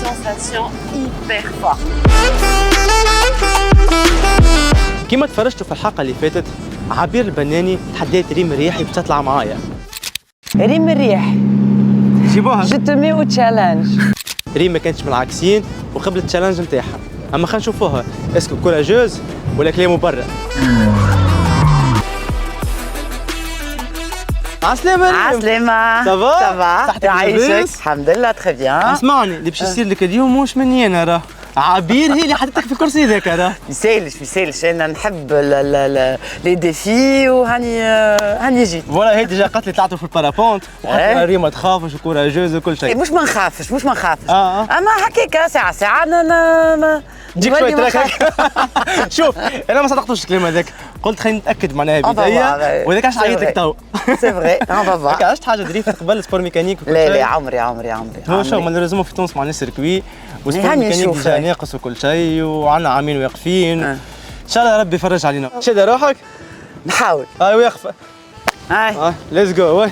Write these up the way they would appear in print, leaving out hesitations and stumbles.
Sensation hyper forte. كيما تفرجتوا في الحلقه اللي فاتت، عبير البناني تحدات ريم الرياحي باش تطلع معايا. ريم الريح جيبوها. جو تو مي او تشالنج. ريم ما كانتش من العاكسين وقبلت التشالنج نتاعها، اما خلينا نشوفوها اسكو كوراجوز ولا كلامه برا. عسلامة ريم. عسلامة. سافا؟ سافا. صحتك يعيشك. لاباس؟ الحمد لله تخي بيان. اسمعني، اللي باش يصير لك اليوم مش مني انا راه، عبير هي اللي حطتك في الكرسي ذاك راه. ميسالش انا نحب لي ديفي وهاني جيت. فوالا هي ديجا قالت لي طلعتوا في البارابونت، وحتى ريم ما تخافش وكوراجوز وكل شيء. مش ما نخافش آه. اما هكاك ساعة تجيك شوية تراك. شوف انا ما صدقتوش الكلام هذاك، قلت خلينا نتاكد معناها بدايه، وهذاك علاش عيط لك تو. سي فري اون فافا. هكا عشت حاجه دريفت قبل سبور ميكانيك وكل شيء؟ لا عمري هو شو مالوريزمون في تونس معناها سيركوي وسبور هاني ميكانيك نشوف. ديجا ناقص وكل شيء، وعندنا عامين واقفين. ان شاء الله ربي يفرج علينا. شد روحك. نحاول. هاي واقفه. هاي ليتس جو. واي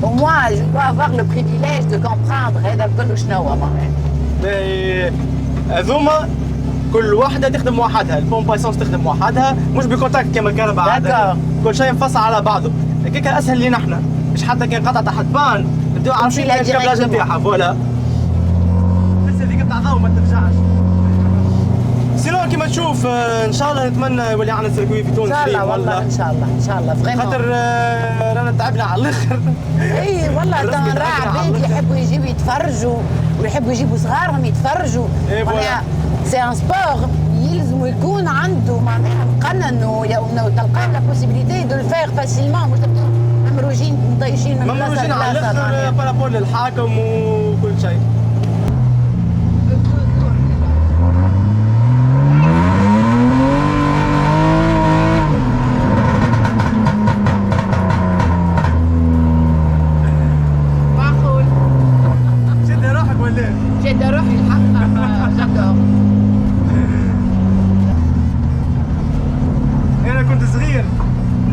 Pour moi, je dois avoir le privilège de comprendre هذا كله شنو هو معناها. هذوما كل واحدة تخدم وحدها، البومب اسونس تخدم وحدها، مش بكونتاكت كما الكهرباء عادة. كل شيء مفصل على بعضه، هكاك اسهل لينا احنا، مش حتى كان قطع تحت بان نبداو عارفين الكابلاج نتاعها. فوالا. بس هذيك بتاع ضوء ما ترجعش. سينو كيما تشوف ان شاء الله نتمنى يولي عندنا سيركوي في تونس. ان شاء الله والله ان شاء الله فريمون. خاطر رانا تعبنا على الاخر. اي والله راه عباد يحبوا يجيبوا يتفرجوا ويحبوا يجيبوا صغارهم يتفرجوا. معناها سي ان سبور يلزم يكون عنده معناها مقنن وتلقى لا بوسيبيليتي دو الفيغ فاسيلمون، مش تبقوا ممروجين مطيشين من بلاصه ممروجين على لبلاصه. الاخر بارابول للحاكم وكل شيء. جد روحي الحق جدو. انا كنت صغير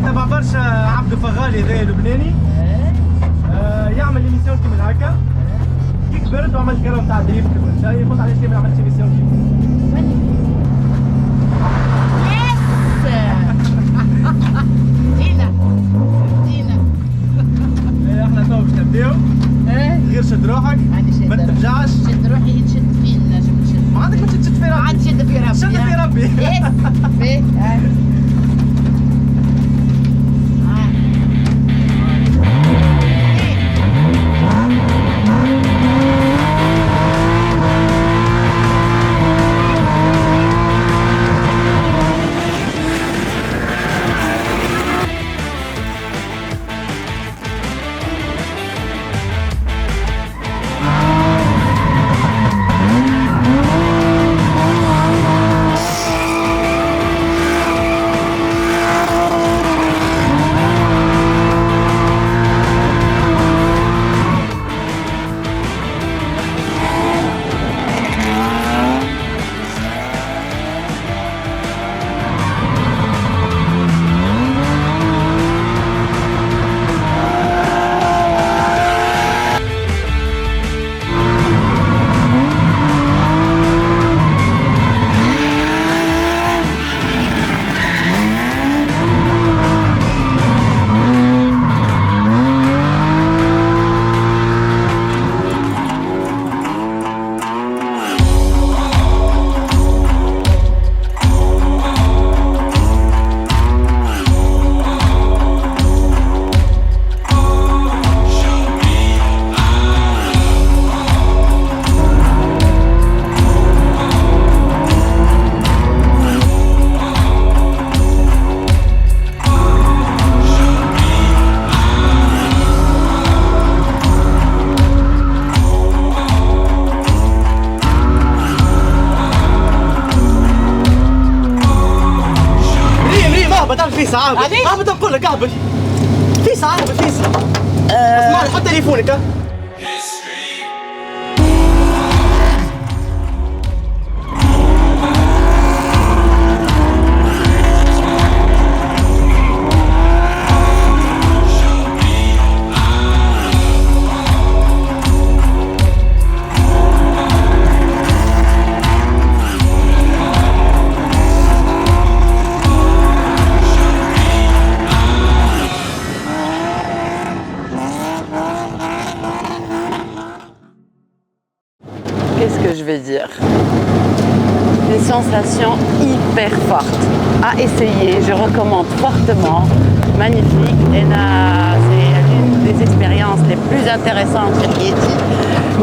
نتابع برشا عبدو فغالي هذا لبناني، يعمل ايميسيون كيما هكا. كي كبرت وعملت كرة تاع دريفت وكل شيء، قلت علاش ما عملتش ايميسيون كيما. احنا تو باش نبداو. غير شد روحك ما ترجعش. شد روحي يتشد فين نجم نشد. ما عندك ما تشد في ربي. ما عاد شد في ربي. شد في ربي. باهي في صعابة. اهبط نقول لك اهبط. في صعابة في صعابة. اسمعني حط تليفونك ها. Qu'est-ce que je vais dire? Une sensation hyper forte à essayer, je recommande fortement, magnifique, et c'est l'une des expériences les plus intéressantes sur Yeti.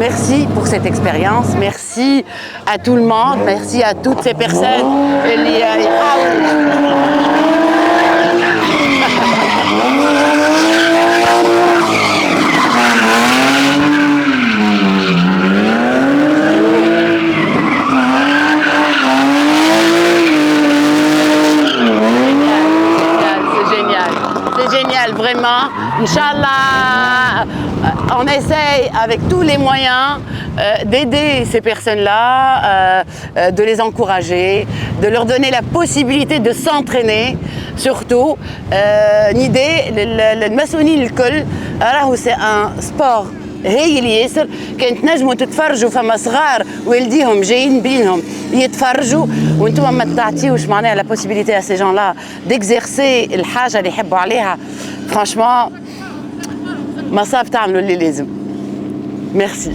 Merci pour cette expérience, merci à tout le monde, merci à toutes ces personnes. Vraiment, Inch'Allah, on essaye avec tous les moyens d'aider ces personnes-là, de les encourager, de leur donner la possibilité de s'entraîner, surtout. L'idée, le Massouni, c'est un sport هايل ياسر كانت تنجموا تتفرجوا فما صغار والديهم جايين بينهم يتفرجوا وانتم ما تعطيوش معناها لا بوسيبيليتي ا سي جون لا ديكزيرسي الحاجه اللي يحبوا عليها فرانشمون ما صعب تعملوا اللي لازم ميرسي